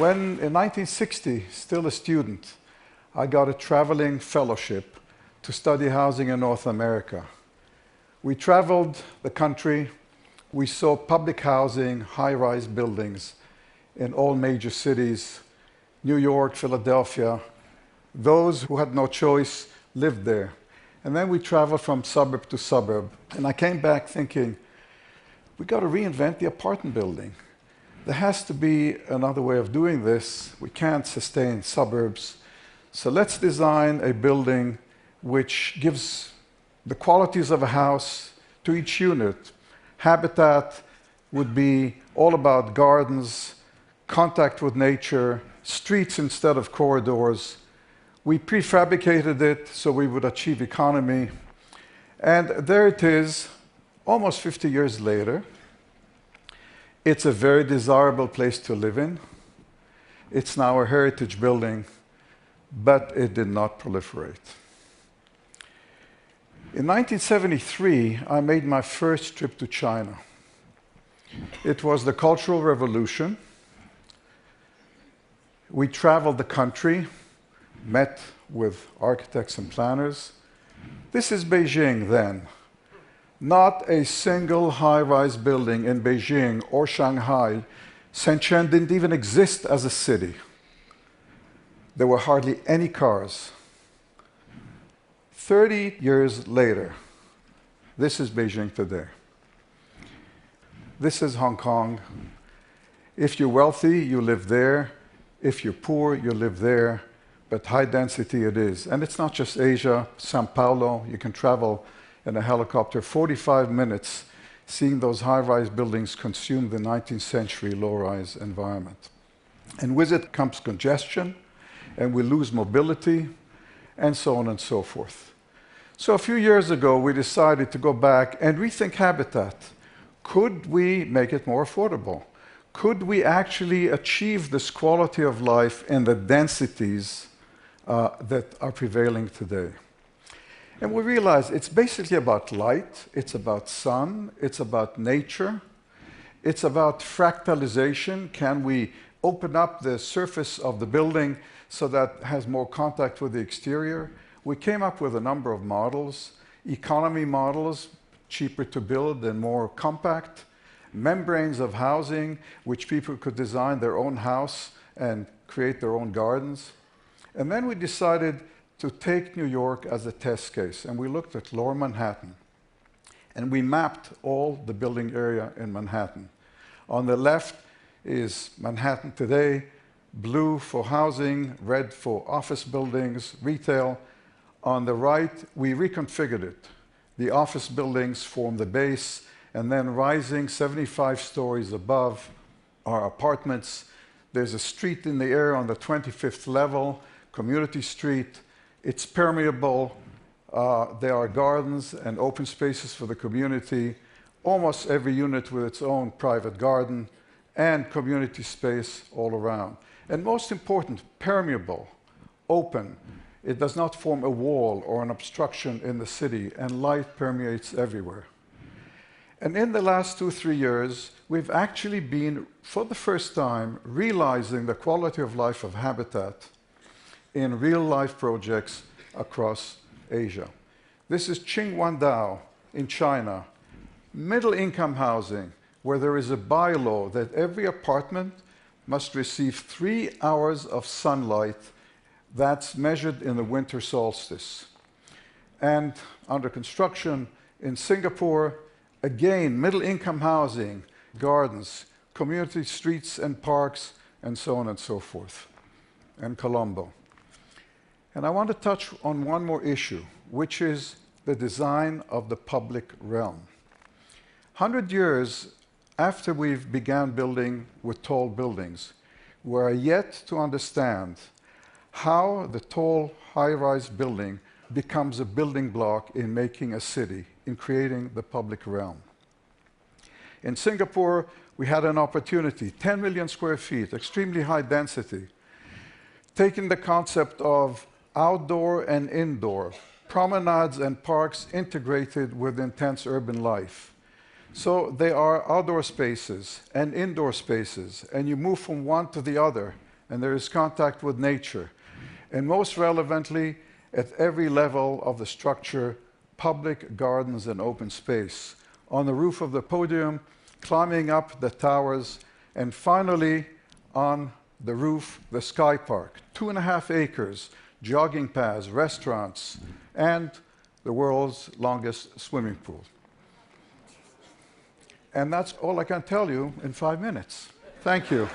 When, in 1960, still a student, I got a traveling fellowship to study housing in North America. We traveled the country. We saw public housing, high-rise buildings in all major cities, New York, Philadelphia. Those who had no choice lived there. And then we traveled from suburb to suburb. And I came back thinking, we got to reinvent the apartment building. There has to be another way of doing this. We can't sustain suburbs. So let's design a building which gives the qualities of a house to each unit. Habitat would be all about gardens, contact with nature, streets instead of corridors. We prefabricated it so we would achieve economy. And there it is, almost 50 years later. It's a very desirable place to live in. It's now a heritage building, but it did not proliferate. In 1973, I made my first trip to China. It was the Cultural Revolution. We traveled the country, met with architects and planners. This is Beijing then. Not a single high-rise building in Beijing or Shanghai. Shenzhen didn't even exist as a city. There were hardly any cars. 30 years later, this is Beijing today. This is Hong Kong. If you're wealthy, you live there. If you're poor, you live there. But high density it is. And it's not just Asia. Sao Paulo, you can travel in a helicopter 45 minutes seeing those high-rise buildings consume the 19th century low-rise environment. And with it comes congestion, and we lose mobility, and so on and so forth. So a few years ago, we decided to go back and rethink habitat. Could we make it more affordable? Could we actually achieve this quality of life in the densities that are prevailing today? And we realized it's basically about light, it's about sun, it's about nature, it's about fractalization. Can we open up the surface of the building so that it has more contact with the exterior? We came up with a number of models, economy models, cheaper to build and more compact, membranes of housing, which people could design their own house and create their own gardens. And then we decided to take New York as a test case, and we looked at Lower Manhattan. And we mapped all the building area in Manhattan. On the left is Manhattan today, blue for housing, red for office buildings, retail. On the right, we reconfigured it. The office buildings form the base, and then rising 75 stories above are apartments. There's a street in the air on the 25th level, Community Street. It's permeable. There are gardens and open spaces for the community. Almost every unit with its own private garden and community space all around. And most important, permeable, open. It does not form a wall or an obstruction in the city, and light permeates everywhere. And in the last 2-3 years, we've actually been, for the first time, realizing the quality of life of habitat in real-life projects across Asia. This is Qingguandao in China, middle-income housing, where there is a bylaw that every apartment must receive 3 hours of sunlight. That's measured in the winter solstice. And under construction in Singapore, again, middle-income housing, gardens, community streets and parks, and so on and so forth, and Colombo. And I want to touch on one more issue, which is the design of the public realm. 100 years after we've began building with tall buildings, we are yet to understand how the tall, high-rise building becomes a building block in making a city, in creating the public realm. In Singapore, we had an opportunity, 10 million square feet, extremely high density, taking the concept of outdoor and indoor, promenades and parks integrated with intense urban life. So they are outdoor spaces and indoor spaces, and you move from one to the other and there is contact with nature. And most relevantly, at every level of the structure, public gardens and open space, on the roof of the podium, climbing up the towers, and finally on the roof, the Sky Park, 2.5 acres, jogging paths, restaurants, and the world's longest swimming pool. And that's all I can tell you in 5 minutes. Thank you.